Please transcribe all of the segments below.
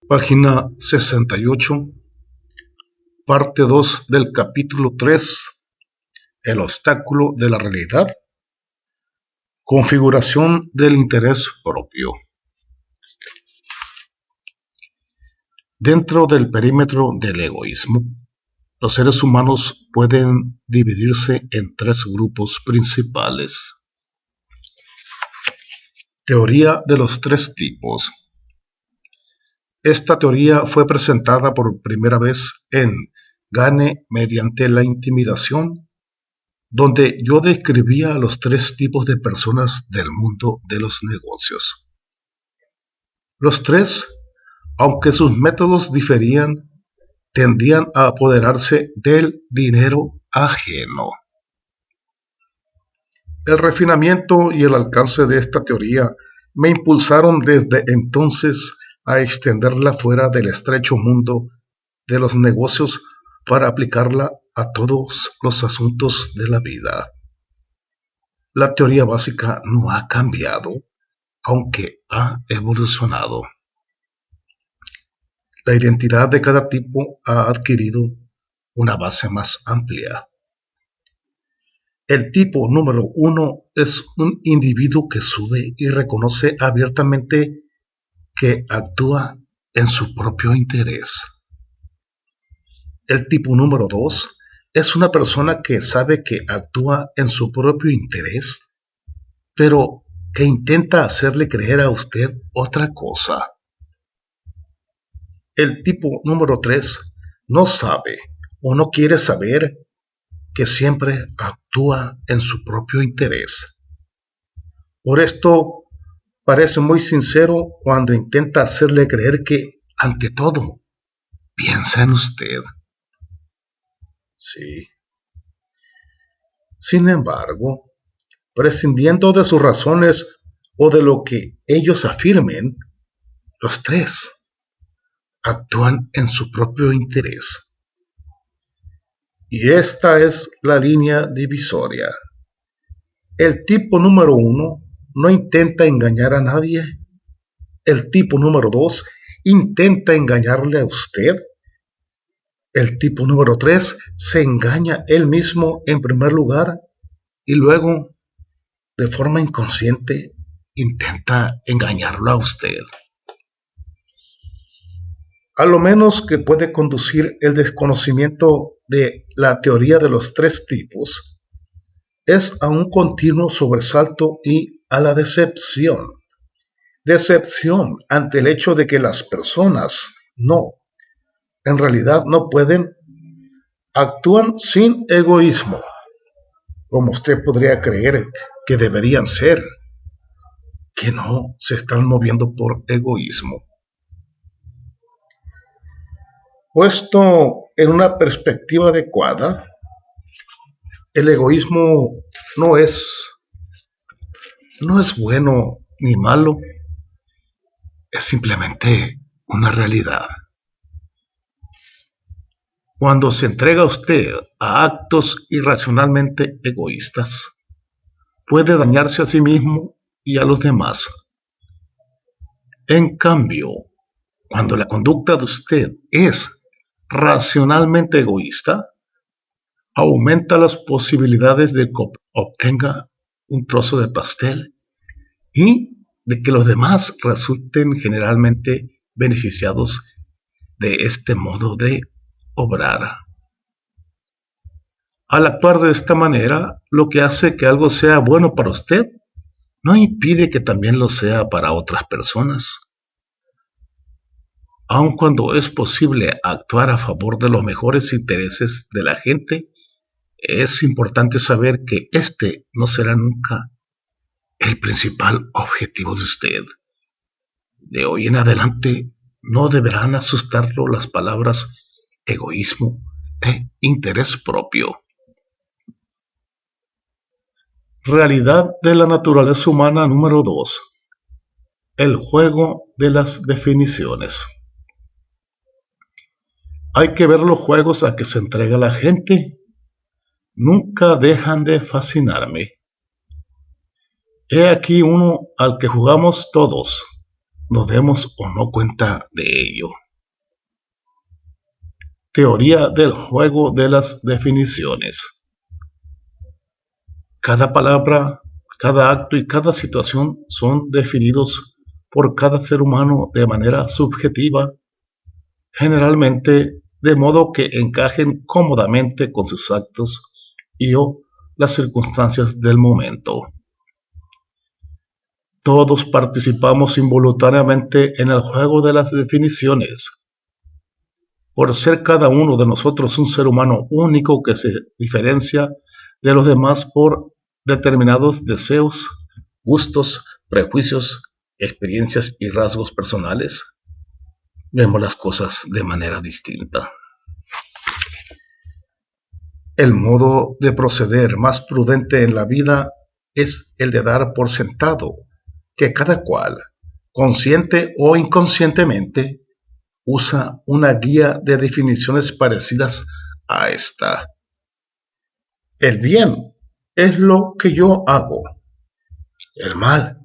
Página 68, parte 2 del capítulo 3, el obstáculo de la realidad, configuración del interés propio. Dentro del perímetro del egoísmo, los seres humanos pueden dividirse en tres grupos principales. Teoría de los tres tipos. Esta teoría fue presentada por primera vez en Gane mediante la intimidación, donde yo describía los tres tipos de personas del mundo de los negocios. Los tres, aunque sus métodos diferían, tendían a apoderarse del dinero ajeno. El refinamiento y el alcance de esta teoría me impulsaron desde entonces a extenderla fuera del estrecho mundo de los negocios para aplicarla a todos los asuntos de la vida. La teoría básica no ha cambiado, aunque ha evolucionado. La identidad de cada tipo ha adquirido una base más amplia. El tipo número 1 es un individuo que sube y reconoce abiertamente que actúa en su propio interés. El tipo número 2 es una persona que sabe que actúa en su propio interés, pero que intenta hacerle creer a usted otra cosa. El tipo número 3 no sabe o no quiere saber que siempre actúa en su propio interés. Por esto parece muy sincero cuando intenta hacerle creer que, ante todo, piensa en usted. Sí. Sin embargo, prescindiendo de sus razones o de lo que ellos afirmen, los tres actúan en su propio interés. Y esta es la línea divisoria. El tipo número 1 no intenta engañar a nadie. El tipo número 2 intenta engañarle a usted. El tipo número 3 se engaña él mismo en primer lugar y luego, de forma inconsciente, intenta engañarlo a usted. A lo menos que puede conducir el desconocimiento de la teoría de los tres tipos es a un continuo sobresalto y a la decepción. Decepción ante el hecho de que las personas en realidad no pueden, actúan sin egoísmo, como usted podría creer que deberían ser, que no se están moviendo por egoísmo. Puesto en una perspectiva adecuada, el egoísmo no es bueno ni malo, es simplemente una realidad. Cuando se entrega usted a actos irracionalmente egoístas, puede dañarse a sí mismo y a los demás. En cambio, cuando la conducta de usted es racionalmente egoísta, aumenta las posibilidades de que obtenga un trozo de pastel y de que los demás resulten generalmente beneficiados de este modo de obrar. Al actuar de esta manera, lo que hace que algo sea bueno para usted no impide que también lo sea para otras personas. Aun cuando es posible actuar a favor de los mejores intereses de la gente, es importante saber que este no será nunca el principal objetivo de usted. De hoy en adelante no deberán asustarlo las palabras egoísmo e interés propio. Realidad de la naturaleza humana número 2. El juego de las definiciones. Hay que ver los juegos a que se entrega la gente. Nunca dejan de fascinarme. He aquí uno al que jugamos todos. nos demos o no cuenta de ello. Teoría del juego de las definiciones. Cada palabra, cada acto y cada situación son definidos por cada ser humano de manera subjetiva, generalmente de modo que encajen cómodamente con sus actos y o las circunstancias del momento. Todos participamos involuntariamente en el juego de las definiciones, por ser cada uno de nosotros un ser humano único que se diferencia de los demás por determinados deseos, gustos, prejuicios, experiencias y rasgos personales. Vemos las cosas de manera distinta. El modo de proceder más prudente en la vida es el de dar por sentado que cada cual, consciente o inconscientemente, usa una guía de definiciones parecidas a esta. El bien es lo que yo hago. El mal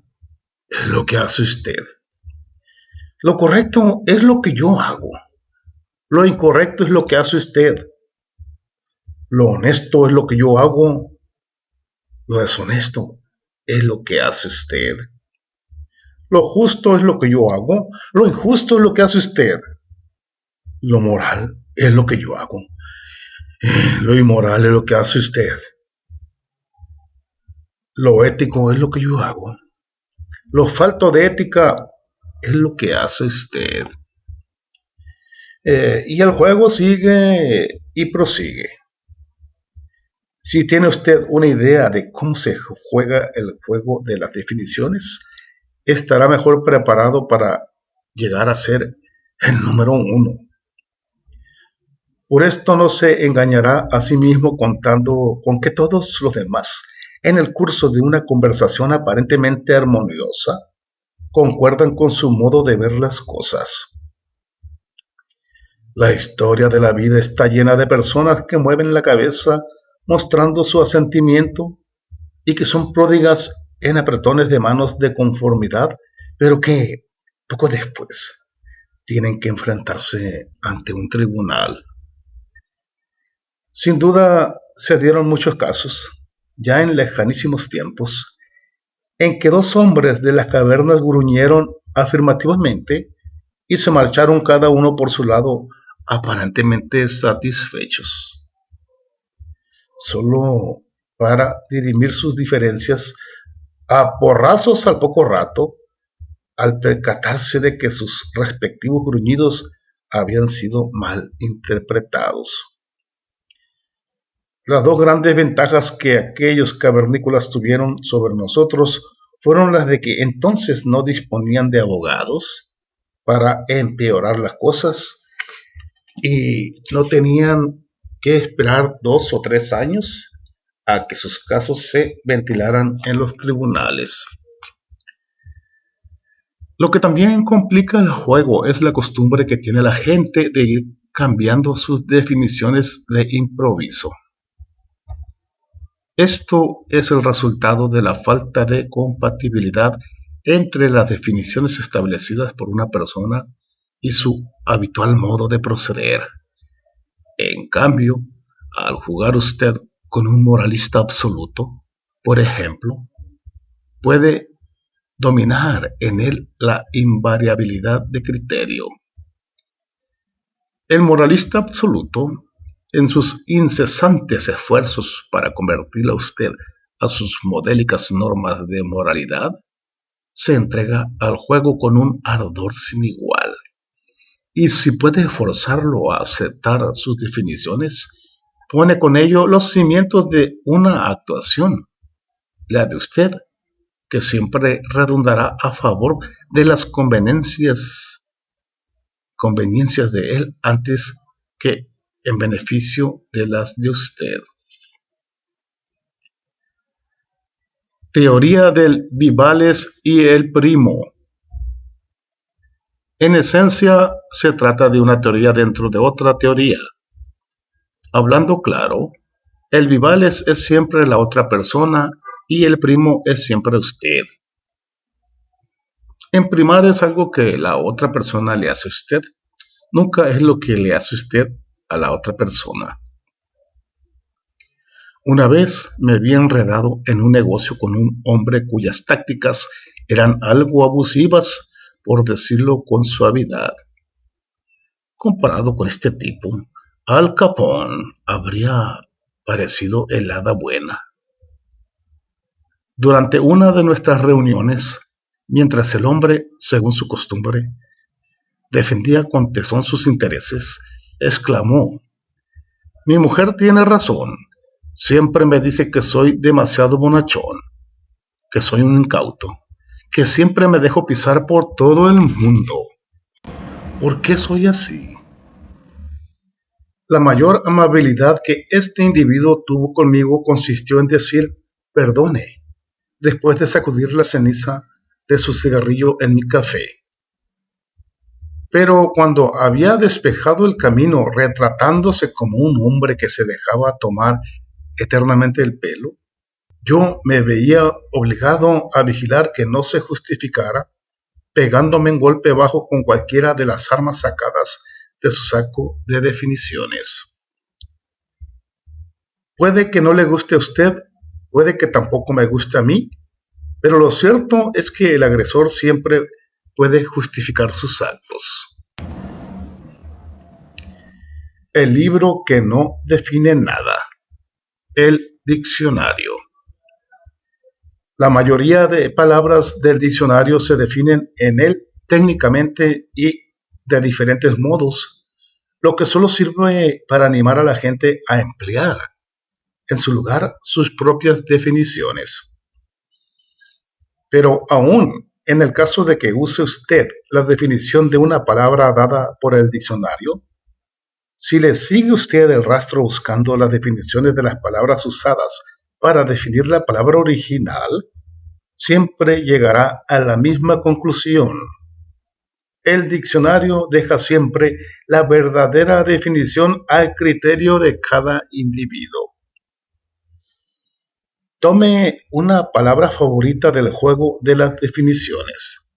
es lo que hace usted. Lo correcto es lo que yo hago. Lo incorrecto es lo que hace usted. Lo honesto es lo que yo hago. Lo deshonesto es lo que hace usted. Lo justo es lo que yo hago. Lo injusto es lo que hace usted. Lo moral es lo que yo hago. Lo inmoral es lo que hace usted. Lo ético es lo que yo hago. Lo falto de ética es lo que hace usted. Y el juego sigue y prosigue. Si tiene usted una idea de cómo se juega el juego de las definiciones, estará mejor preparado para llegar a ser el número uno. Por esto no se engañará a sí mismo contando con que todos los demás, en el curso de una conversación aparentemente armoniosa, concuerdan con su modo de ver las cosas. La historia de la vida está llena de personas que mueven la cabeza mostrando su asentimiento y que son pródigas en apretones de manos de conformidad, pero que, poco después, tienen que enfrentarse ante un tribunal. Sin duda, se dieron muchos casos, ya en lejanísimos tiempos, en que dos hombres de las cavernas gruñeron afirmativamente y se marcharon cada uno por su lado, aparentemente satisfechos, solo para dirimir sus diferencias a porrazos al poco rato, al percatarse de que sus respectivos gruñidos habían sido mal interpretados. Las dos grandes ventajas que aquellos cavernícolas tuvieron sobre nosotros fueron las de que entonces no disponían de abogados para empeorar las cosas y no tenían que esperar 2 o 3 años a que sus casos se ventilaran en los tribunales. Lo que también complica el juego es la costumbre que tiene la gente de ir cambiando sus definiciones de improviso. Esto es el resultado de la falta de compatibilidad entre las definiciones establecidas por una persona y su habitual modo de proceder. En cambio, al jugar usted con un moralista absoluto, por ejemplo, puede dominar en él la invariabilidad de criterio. El moralista absoluto, en sus incesantes esfuerzos para convertir a usted a sus modélicas normas de moralidad, se entrega al juego con un ardor sin igual. Y si puede forzarlo a aceptar sus definiciones, pone con ello los cimientos de una actuación, la de usted, que siempre redundará a favor de las conveniencias de él antes que en beneficio de las de usted. Teoría del bivales y el primo. En esencia, se trata de una teoría dentro de otra teoría. Hablando claro, el bivales es siempre la otra persona y el primo es siempre usted. En primaria es algo que la otra persona le hace a usted, nunca es lo que le hace usted a la otra persona. Una vez me vi enredado en un negocio con un hombre cuyas tácticas eran algo abusivas, por decirlo con suavidad. Comparado con este tipo, Al Capone habría parecido el hada buena. Durante una de nuestras reuniones, mientras el hombre, según su costumbre, defendía con tesón sus intereses, exclamó: Mi mujer tiene razón. Siempre me dice que soy demasiado bonachón, que soy un incauto, que siempre me dejo pisar por todo el mundo. ¿Por qué soy así? La mayor amabilidad que este individuo tuvo conmigo consistió en decir perdone, después de sacudir la ceniza de su cigarrillo en mi café. Pero cuando había despejado el camino retratándose como un hombre que se dejaba tomar eternamente el pelo, yo me veía obligado a vigilar que no se justificara pegándome en golpe bajo con cualquiera de las armas sacadas de su saco de definiciones. Puede que no le guste a usted, puede que tampoco me guste a mí, pero lo cierto es que el agresor siempre puede justificar sus actos. El libro que no define nada. El diccionario. La mayoría de palabras del diccionario se definen en él técnicamente y de diferentes modos, lo que solo sirve para animar a la gente a emplear en su lugar sus propias definiciones. Pero aún en el caso de que use usted la definición de una palabra dada por el diccionario, si le sigue usted el rastro buscando las definiciones de las palabras usadas para definir la palabra original, siempre llegará a la misma conclusión. El diccionario deja siempre la verdadera definición al criterio de cada individuo. Tome una palabra favorita del juego de las definiciones.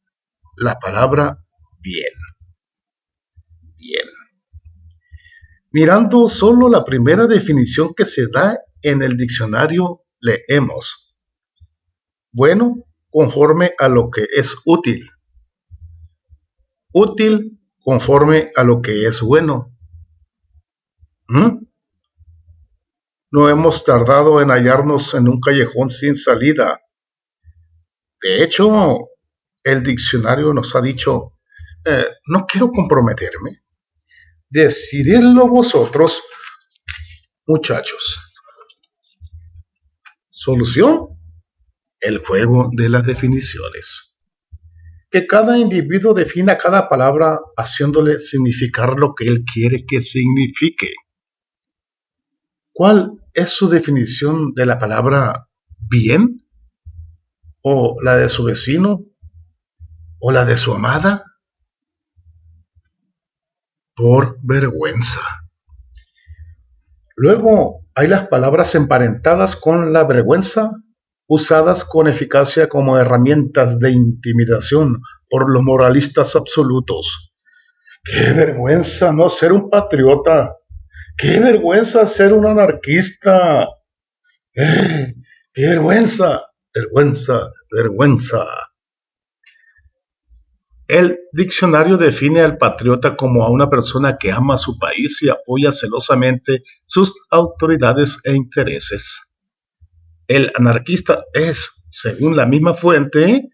La palabra bien. Bien. Mirando solo la primera definición que se da en el diccionario, leemos: bueno, conforme a lo que es útil. Útil, conforme a lo que es bueno. No hemos tardado en hallarnos en un callejón sin salida. De hecho, el diccionario nos ha dicho, no quiero comprometerme. Decididlo vosotros, muchachos. Solución: el juego de las definiciones. Que cada individuo defina cada palabra haciéndole significar lo que él quiere que signifique. ¿Cuál es su definición de la palabra bien? ¿O la de su vecino? ¿O la de su amada? Por vergüenza. Luego hay las palabras emparentadas con la vergüenza, usadas con eficacia como herramientas de intimidación por los moralistas absolutos. ¡Qué vergüenza no ser un patriota! ¡Qué vergüenza ser un anarquista! ¡Qué vergüenza! ¡Vergüenza! ¡Vergüenza! El diccionario define al patriota como a una persona que ama a su país y apoya celosamente sus autoridades e intereses. El anarquista es, según la misma fuente,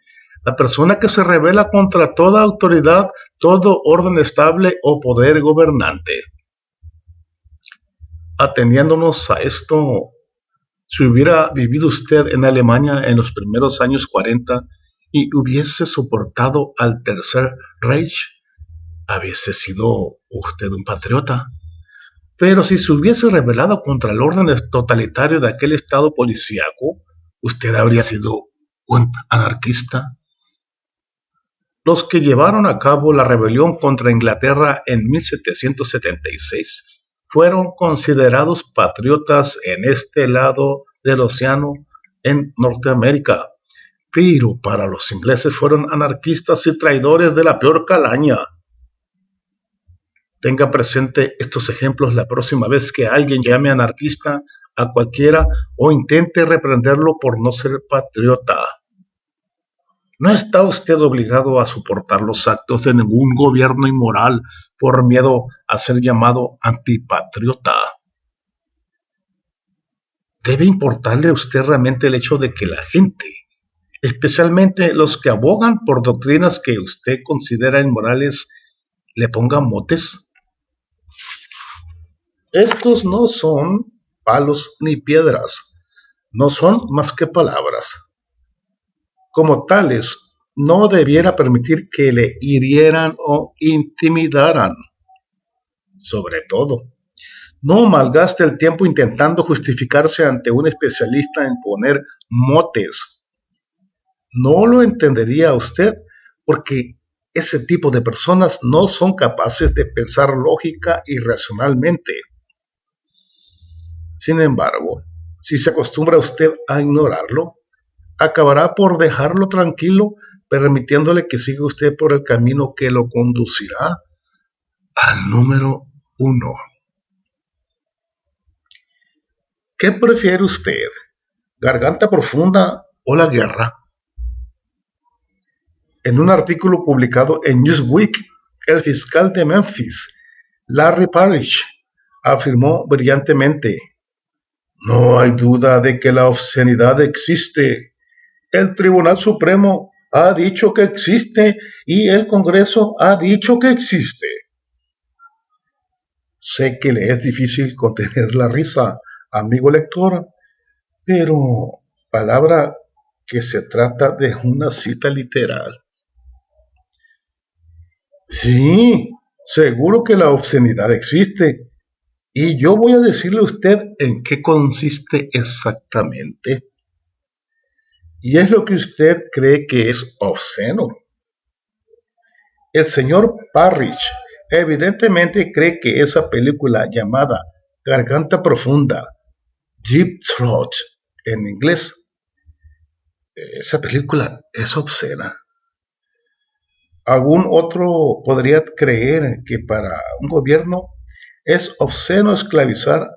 la persona que se rebela contra toda autoridad, todo orden estable o poder gobernante. Ateniéndonos a esto, si hubiera vivido usted en Alemania en los primeros años 40 y hubiese soportado al Tercer Reich, hubiese sido usted un patriota. Pero si se hubiese rebelado contra el orden totalitario de aquel estado policíaco, usted habría sido un anarquista. Los que llevaron a cabo la rebelión contra Inglaterra en 1776 fueron considerados patriotas en este lado del océano en Norteamérica, pero para los ingleses fueron anarquistas y traidores de la peor calaña. Tenga presente estos ejemplos la próxima vez que alguien llame anarquista a cualquiera o intente reprenderlo por no ser patriota. No está usted obligado a soportar los actos de ningún gobierno inmoral por miedo a ser llamado antipatriota. Debe importarle a usted realmente el hecho de que la gente, especialmente los que abogan por doctrinas que usted considera inmorales, le pongan motes. Estos no son palos ni piedras, no son más que palabras. Como tales, no debiera permitir que le hirieran o intimidaran. Sobre todo, no malgaste el tiempo intentando justificarse ante un especialista en poner motes. No lo entendería usted porque ese tipo de personas no son capaces de pensar lógica y racionalmente. Sin embargo, si se acostumbra usted a ignorarlo, acabará por dejarlo tranquilo, permitiéndole que siga usted por el camino que lo conducirá al número 1. ¿Qué prefiere usted? ¿Garganta profunda o la guerra? En un artículo publicado en Newsweek, el fiscal de Memphis, Larry Parrish, afirmó brillantemente: no hay duda de que la obscenidad existe. El Tribunal Supremo ha dicho que existe y el Congreso ha dicho que existe. Sé que le es difícil contener la risa, amigo lector, pero palabra que se trata de una cita literal. Sí, seguro que la obscenidad existe, y yo voy a decirle a usted en qué consiste exactamente. Y es lo que usted cree que es obsceno. El señor Parrish evidentemente cree que esa película llamada Garganta Profunda, Deep Throat en inglés, esa película es obscena. Algún otro podría creer que para un gobierno es obsceno esclavizar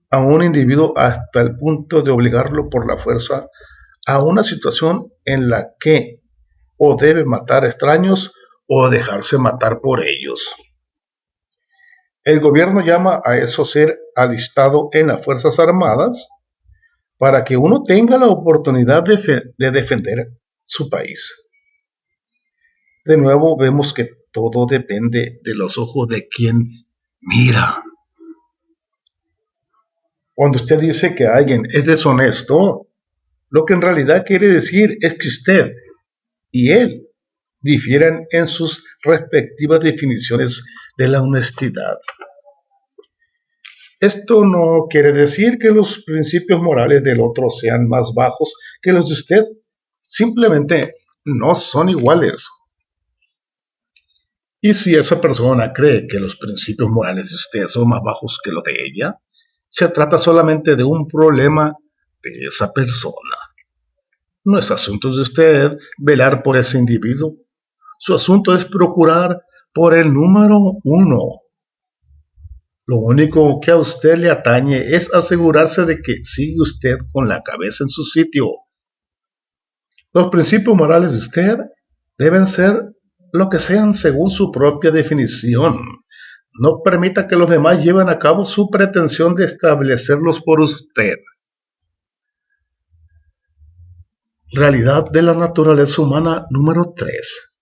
a un individuo hasta el punto de obligarlo por la fuerza a una situación en la que o debe matar extraños o dejarse matar por ellos. El gobierno llama a eso ser alistado en las Fuerzas Armadas para que uno tenga la oportunidad de defender su país. De nuevo vemos que todo depende de los ojos de quien mira. Cuando usted dice que alguien es deshonesto, lo que en realidad quiere decir es que usted y él difieren en sus respectivas definiciones de la honestidad. Esto no quiere decir que los principios morales del otro sean más bajos que los de usted. Simplemente no son iguales. Y si esa persona cree que los principios morales de usted son más bajos que los de ella, se trata solamente de un problema de esa persona. No es asunto de usted velar por ese individuo. Su asunto es procurar por el número 1. Lo único que a usted le atañe es asegurarse de que sigue usted con la cabeza en su sitio. Los principios morales de usted deben ser lo que sean según su propia definición. No permita que los demás lleven a cabo su pretensión de establecerlos por usted. Realidad de la naturaleza humana número 3.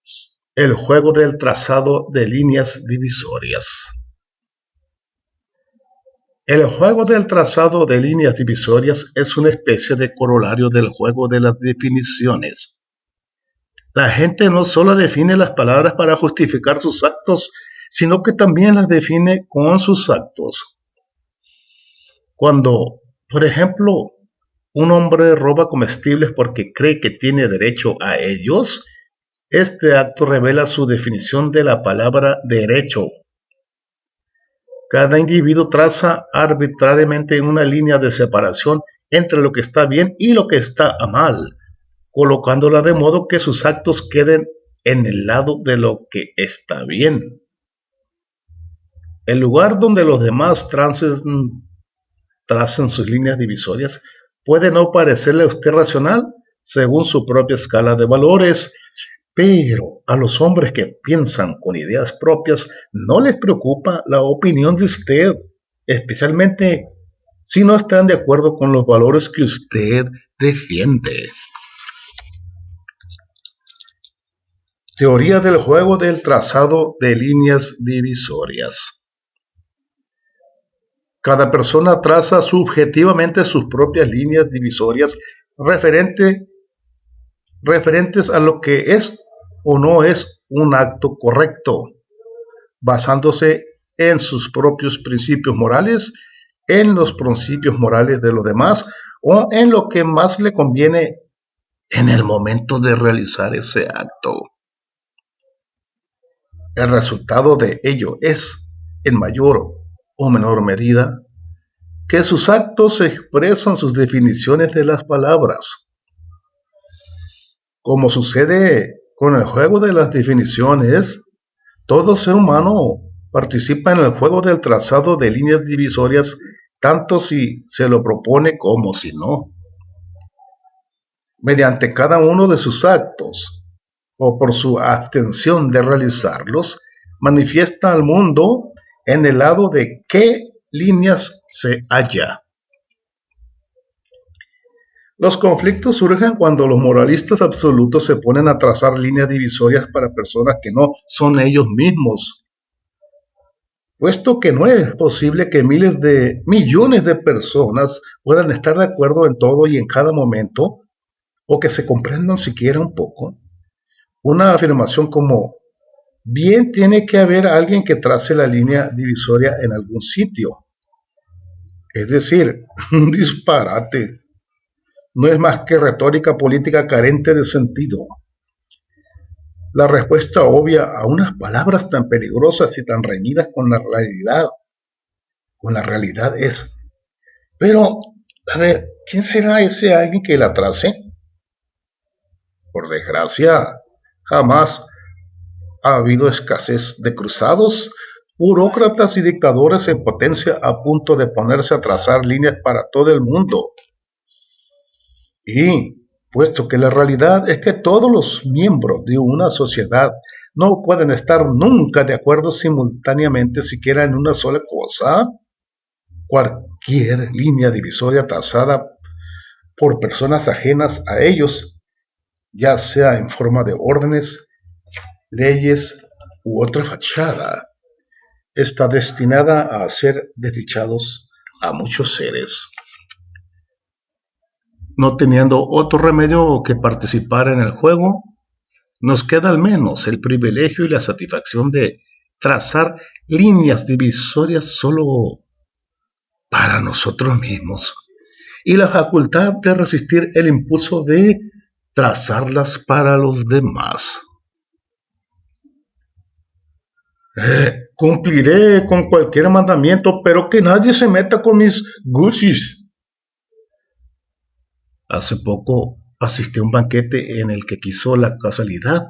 El juego del trazado de líneas divisorias. El juego del trazado de líneas divisorias es una especie de corolario del juego de las definiciones. La gente no solo define las palabras para justificar sus actos, sino que también las define con sus actos. Cuando, por ejemplo, un hombre roba comestibles porque cree que tiene derecho a ellos, este acto revela su definición de la palabra derecho. Cada individuo traza arbitrariamente una línea de separación entre lo que está bien y lo que está mal, colocándola de modo que sus actos queden en el lado de lo que está bien. El lugar donde los demás tracen sus líneas divisorias puede no parecerle a usted racional según su propia escala de valores, pero a los hombres que piensan con ideas propias no les preocupa la opinión de usted, especialmente si no están de acuerdo con los valores que usted defiende. Teoría del juego del trazado de líneas divisorias. Cada persona traza subjetivamente sus propias líneas divisorias referentes a lo que es o no es un acto correcto, basándose en sus propios principios morales, en los principios morales de los demás o en lo que más le conviene en el momento de realizar ese acto. El resultado de ello es, en mayor o menor medida, que sus actos expresan sus definiciones de las palabras. Como sucede con el juego de las definiciones, todo ser humano participa en el juego del trazado de líneas divisorias, tanto si se lo propone como si no. Mediante cada uno de sus actos, o por su abstención de realizarlos, manifiesta al mundo en el lado de qué líneas se halla. Los conflictos surgen cuando los moralistas absolutos se ponen a trazar líneas divisorias para personas que no son ellos mismos, puesto que no es posible que millones de personas puedan estar de acuerdo en todo y en cada momento, o que se comprendan siquiera un poco. Una afirmación como bien tiene que haber alguien que trace la línea divisoria en algún sitio. Es decir, un disparate. No es más que retórica política carente de sentido. La respuesta obvia a unas palabras tan peligrosas y tan reñidas con la realidad es, pero, a ver, ¿quién será ese alguien que la trace? Por desgracia, jamás ha habido escasez de cruzados, burócratas y dictadores en potencia a punto de ponerse a trazar líneas para todo el mundo. Y, puesto que la realidad es que todos los miembros de una sociedad no pueden estar nunca de acuerdo simultáneamente siquiera en una sola cosa, cualquier línea divisoria trazada por personas ajenas a ellos, ya sea en forma de órdenes, leyes u otra fachada, está destinada a hacer desdichados a muchos seres. No teniendo otro remedio que participar en el juego, nos queda al menos el privilegio y la satisfacción de trazar líneas divisorias solo para nosotros mismos, y la facultad de resistir el impulso de trazarlas para los demás. Cumpliré con cualquier mandamiento, pero que nadie se meta con mis Guccis. Hace poco asistí a un banquete en el que quiso la casualidad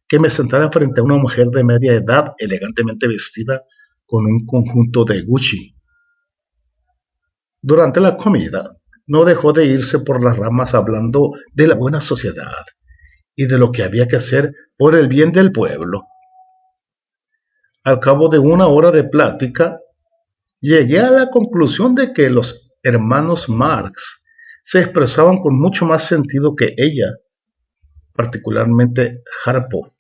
que me sentara frente a una mujer de media edad elegantemente vestida con un conjunto de Gucci. Durante la comida no dejó de irse por las ramas hablando de la buena sociedad y de lo que había que hacer por el bien del pueblo. Al cabo de una hora de plática, llegué a la conclusión de que los hermanos Marx se expresaban con mucho más sentido que ella, particularmente Harpo.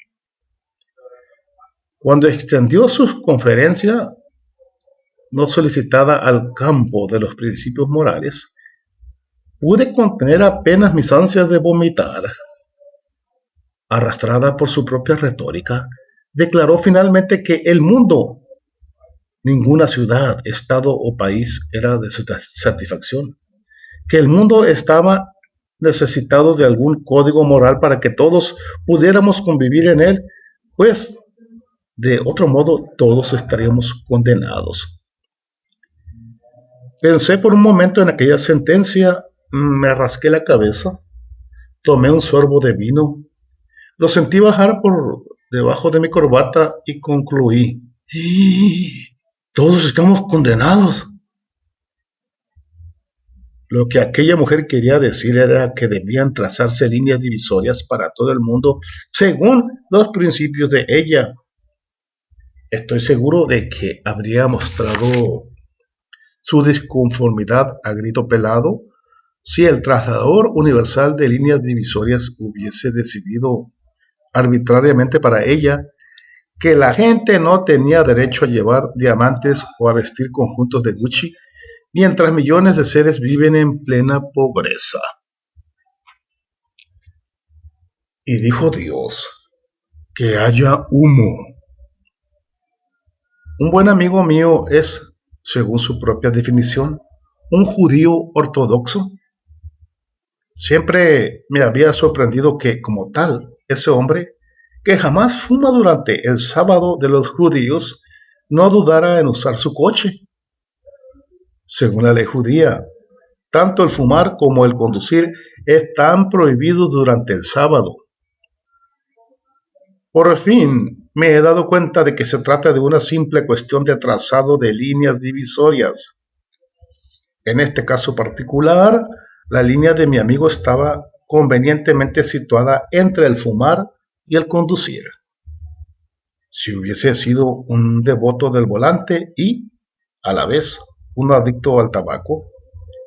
Cuando extendió su conferencia, no solicitada al campo de los principios morales, pude contener apenas mis ansias de vomitar. Arrastrada por su propia retórica, declaró finalmente que el mundo, ninguna ciudad, estado o país era de su satisfacción, que el mundo estaba necesitado de algún código moral para que todos pudiéramos convivir en él, pues de otro modo todos estaríamos condenados. Pensé por un momento en aquella sentencia, me rasqué la cabeza, Tomé un sorbo de vino, lo sentí bajar por debajo de mi corbata y concluí: todos estamos condenados. Lo que aquella mujer quería decir era que debían trazarse líneas divisorias para todo el mundo según los principios de ella. Estoy seguro de que habría mostrado su disconformidad a grito pelado si el trazador universal de líneas divisorias hubiese decidido arbitrariamente para ella que la gente no tenía derecho a llevar diamantes o a vestir conjuntos de Gucci, mientras millones de seres viven en plena pobreza. Y dijo Dios: que haya humo. Un buen amigo mío es, según su propia definición, un judío ortodoxo. Siempre me había sorprendido que, como tal, ese hombre, que jamás fuma durante el sábado de los judíos, no dudara en usar su coche. Según la ley judía, tanto el fumar como el conducir están prohibidos durante el sábado. Por fin me he dado cuenta de que se trata de una simple cuestión de trazado de líneas divisorias. En este caso particular, la línea de mi amigo estaba convenientemente situada entre el fumar y el conducir. Si hubiese sido un devoto del volante y, a la vez, un adicto al tabaco,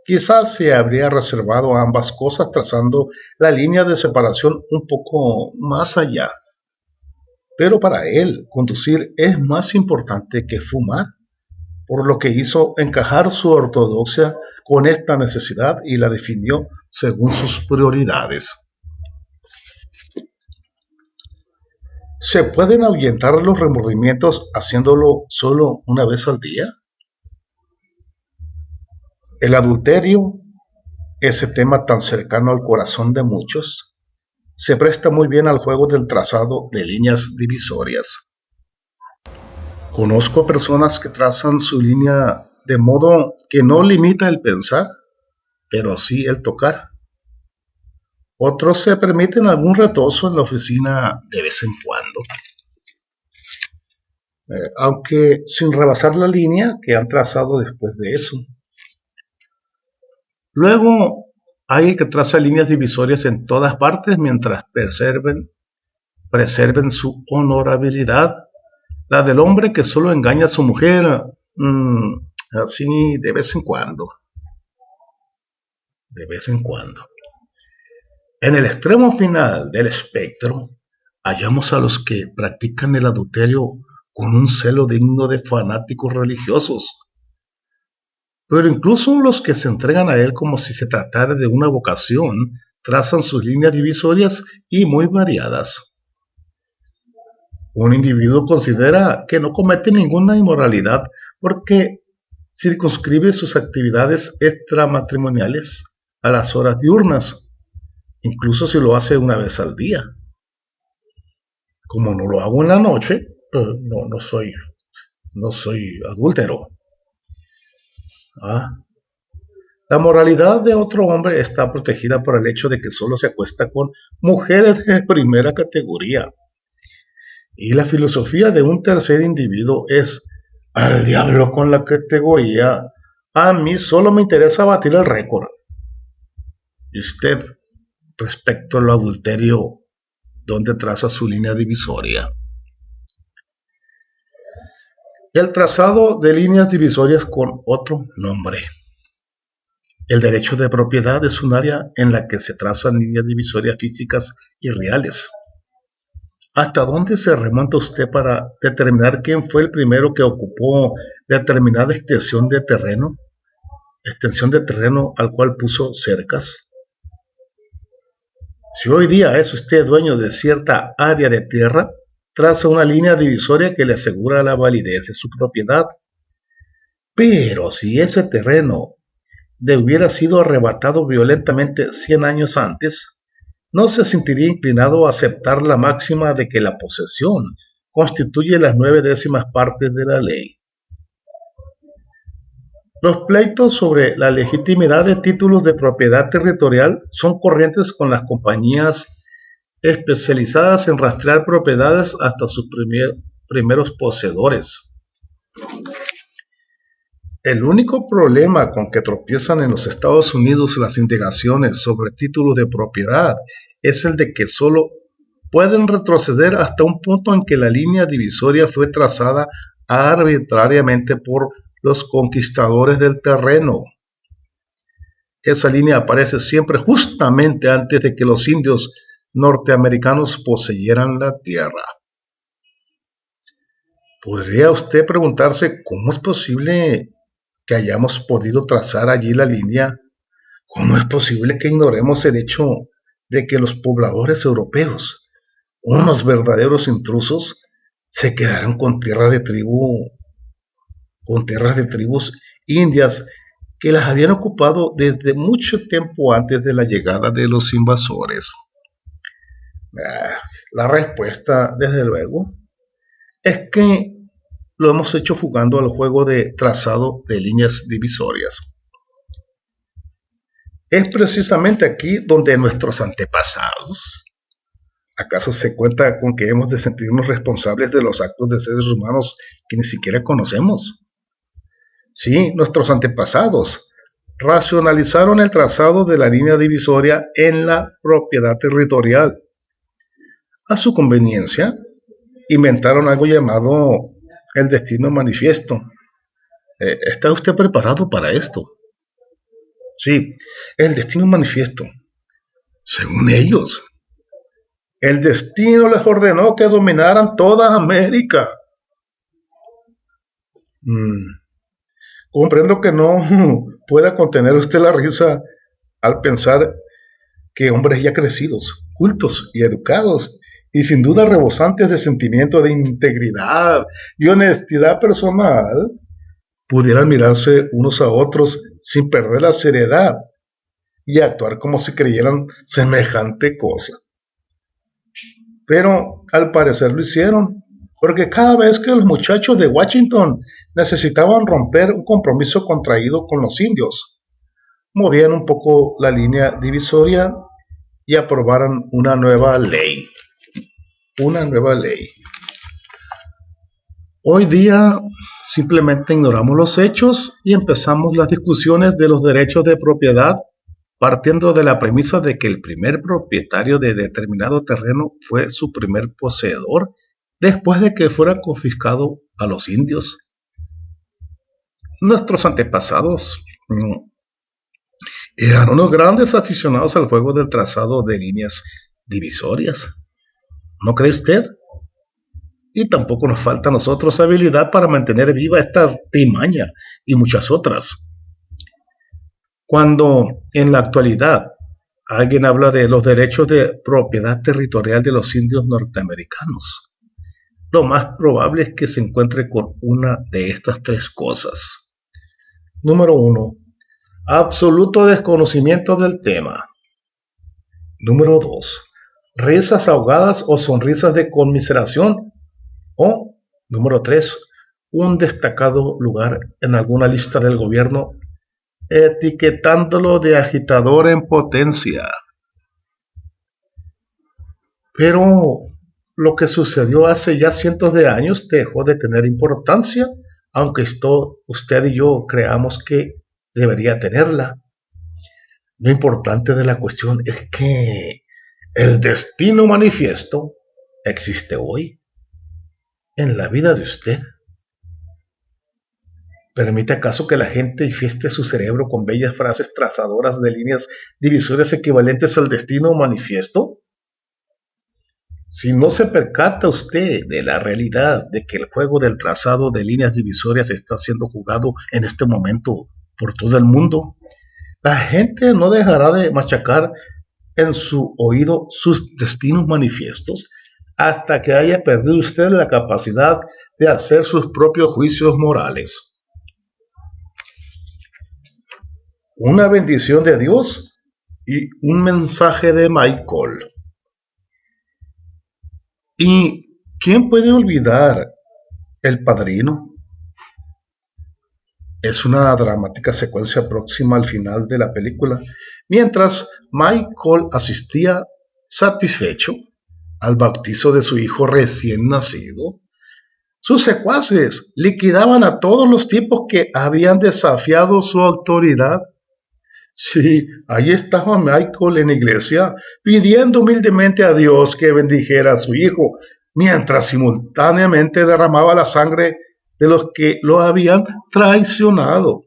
quizás se habría reservado ambas cosas trazando la línea de separación un poco más allá. Pero para él, conducir es más importante que fumar, por lo que hizo encajar su ortodoxia con esta necesidad y la definió según sus prioridades. ¿Se pueden ahuyentar los remordimientos haciéndolo solo una vez al día? El adulterio, ese tema tan cercano al corazón de muchos, se presta muy bien al juego del trazado de líneas divisorias. Conozco personas que trazan su línea de modo que no limita el pensar, pero sí el tocar. Otros se permiten algún retozo en la oficina de vez en cuando, aunque sin rebasar la línea que han trazado después de eso. Luego hay el que traza líneas divisorias en todas partes mientras preserven su honorabilidad, la del hombre que solo engaña a su mujer, así de vez en cuando. De vez en cuando. En el extremo final del espectro, hallamos a los que practican el adulterio con un celo digno de fanáticos religiosos. Pero incluso los que se entregan a él como si se tratara de una vocación, trazan sus líneas divisorias y muy variadas. Un individuo considera que no comete ninguna inmoralidad porque circunscribe sus actividades extramatrimoniales a las horas diurnas, incluso si lo hace una vez al día. Como no lo hago en la noche, no soy adúltero. La moralidad de otro hombre está protegida por el hecho de que solo se acuesta con mujeres de primera categoría. Y la filosofía de un tercer individuo es: al diablo con la categoría, a mí solo me interesa batir el récord. ¿Y usted, respecto al adulterio, dónde traza su línea divisoria? El trazado de líneas divisorias con otro nombre. El derecho de propiedad es un área en la que se trazan líneas divisorias físicas y reales. ¿Hasta dónde se remonta usted para determinar quién fue el primero que ocupó determinada extensión de terreno al cual puso cercas? Si hoy día es usted dueño de cierta área de tierra, traza una línea divisoria que le asegura la validez de su propiedad. Pero si ese terreno le hubiera sido arrebatado violentamente 100 años antes, no se sentiría inclinado a aceptar la máxima de que la posesión constituye las 9/10 partes de la ley. Los pleitos sobre la legitimidad de títulos de propiedad territorial son corrientes con las compañías especializadas en rastrear propiedades hasta sus primeros poseedores. El único problema con que tropiezan en los Estados Unidos las indagaciones sobre títulos de propiedad es el de que solo pueden retroceder hasta un punto en que la línea divisoria fue trazada arbitrariamente por los conquistadores del terreno. Esa línea aparece siempre justamente antes de que los indios norteamericanos poseyeran la tierra. ¿Podría usted preguntarse cómo es posible que hayamos podido trazar allí la línea? ¿Cómo es posible que ignoremos el hecho de que los pobladores europeos, unos verdaderos intrusos, se quedaron con tierras de tribus indias que las habían ocupado desde mucho tiempo antes de la llegada de los invasores? La respuesta, desde luego, es que lo hemos hecho jugando al juego de trazado de líneas divisorias. Es precisamente aquí donde nuestros antepasados, ¿acaso se cuenta con que hemos de sentirnos responsables de los actos de seres humanos que ni siquiera conocemos? Sí, nuestros antepasados racionalizaron el trazado de la línea divisoria en la propiedad territorial. A su conveniencia, inventaron algo llamado el destino manifiesto. ¿Está usted preparado para esto? Sí, el destino manifiesto. Según ellos, el destino les ordenó que dominaran toda América. Comprendo que no pueda contener usted la risa al pensar que hombres ya crecidos, cultos y educados, y sin duda rebosantes de sentimiento de integridad y honestidad personal, pudieran mirarse unos a otros sin perder la seriedad y actuar como si creyeran semejante cosa. Pero al parecer lo hicieron, porque cada vez que los muchachos de Washington necesitaban romper un compromiso contraído con los indios, movían un poco la línea divisoria y aprobaron una nueva ley. Hoy día simplemente ignoramos los hechos y empezamos las discusiones de los derechos de propiedad partiendo de la premisa de que el primer propietario de determinado terreno fue su primer poseedor después de que fuera confiscado a los indios. Nuestros antepasados eran unos grandes aficionados al juego del trazado de líneas divisorias. ¿No cree usted? Y tampoco nos falta a nosotros habilidad para mantener viva esta timaña y muchas otras. Cuando en la actualidad alguien habla de los derechos de propiedad territorial de los indios norteamericanos, lo más probable es que se encuentre con una de estas tres cosas. Número 1. Absoluto desconocimiento del tema. Número 2. Risas ahogadas o sonrisas de conmiseración. O, número 3, un destacado lugar en alguna lista del gobierno etiquetándolo de agitador en potencia. Pero lo que sucedió hace ya cientos de años dejó de tener importancia, aunque usted y yo creamos que debería tenerla. Lo importante de la cuestión es que el destino manifiesto existe hoy en la vida de usted. ¿Permite acaso que la gente infieste su cerebro con bellas frases trazadoras de líneas divisorias equivalentes al destino manifiesto? Si no se percata usted de la realidad de que el juego del trazado de líneas divisorias está siendo jugado en este momento por todo el mundo, la gente no dejará de machacar en su oído sus destinos manifiestos hasta que haya perdido usted la capacidad de hacer sus propios juicios morales. Una bendición de Dios y un mensaje de Michael. ¿Y quién puede olvidar El Padrino? Es una dramática secuencia próxima al final de la película, mientras Michael asistía satisfecho al bautizo de su hijo recién nacido. Sus secuaces liquidaban a todos los tipos que habían desafiado su autoridad. Sí, ahí estaba Michael en la iglesia pidiendo humildemente a Dios que bendijera a su hijo, mientras simultáneamente derramaba la sangre de los que lo habían traicionado.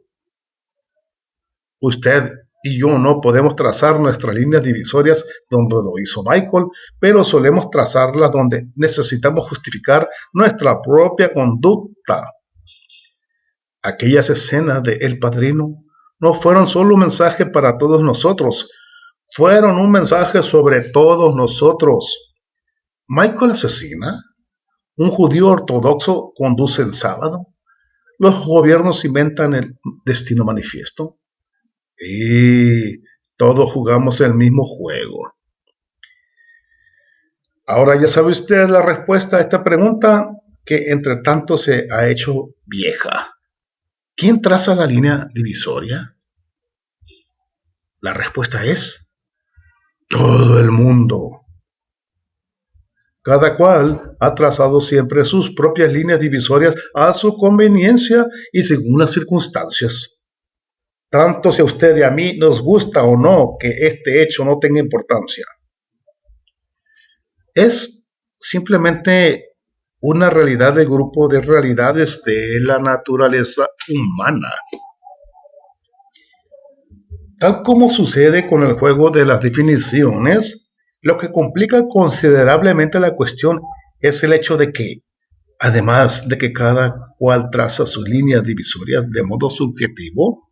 Usted y yo no podemos trazar nuestras líneas divisorias donde lo hizo Michael, pero solemos trazarlas donde necesitamos justificar nuestra propia conducta. Aquellas escenas de El Padrino no fueron solo un mensaje para todos nosotros, fueron un mensaje sobre todos nosotros. Michael asesina, un judío ortodoxo conduce el sábado, los gobiernos inventan el destino manifiesto y todos jugamos el mismo juego. Ahora ya sabe usted la respuesta a esta pregunta que entre tanto se ha hecho vieja. ¿Quién traza la línea divisoria? La respuesta es todo el mundo. Cada cual ha trazado siempre sus propias líneas divisorias a su conveniencia y según las circunstancias. Tanto si a usted y a mí nos gusta o no que este hecho no tenga importancia. Es simplemente una realidad del grupo de realidades de la naturaleza humana. Tal como sucede con el juego de las definiciones, lo que complica considerablemente la cuestión es el hecho de que, además de que cada cual traza sus líneas divisorias de modo subjetivo,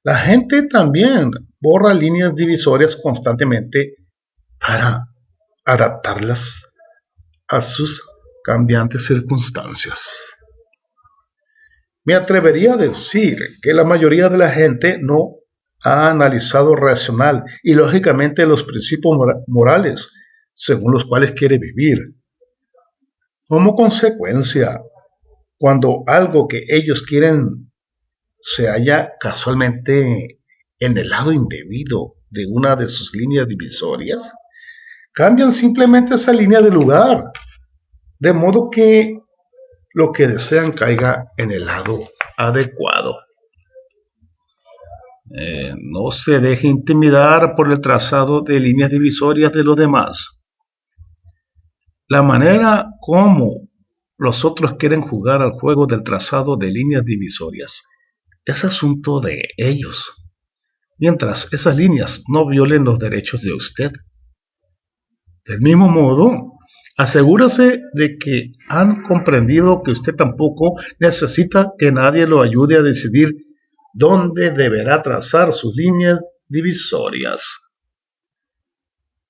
la gente también borra líneas divisorias constantemente para adaptarlas a sus cambiantes circunstancias. Me atrevería a decir que la mayoría de la gente no ha analizado racional y lógicamente los principios morales según los cuales quiere vivir. Como consecuencia, cuando algo que ellos quieren se halla casualmente en el lado indebido de una de sus líneas divisorias, cambian simplemente esa línea de lugar, de modo que lo que desean caiga en el lado adecuado. No se deje intimidar por el trazado de líneas divisorias de los demás. La manera como los otros quieren jugar al juego del trazado de líneas divisorias es asunto de ellos, mientras esas líneas no violen los derechos de usted. Del mismo modo, asegúrese de que han comprendido que usted tampoco necesita que nadie lo ayude a decidir dónde deberá trazar sus líneas divisorias.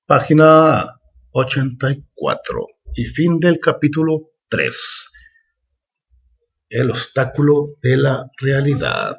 Página 84 y fin del capítulo 3. El obstáculo de la realidad.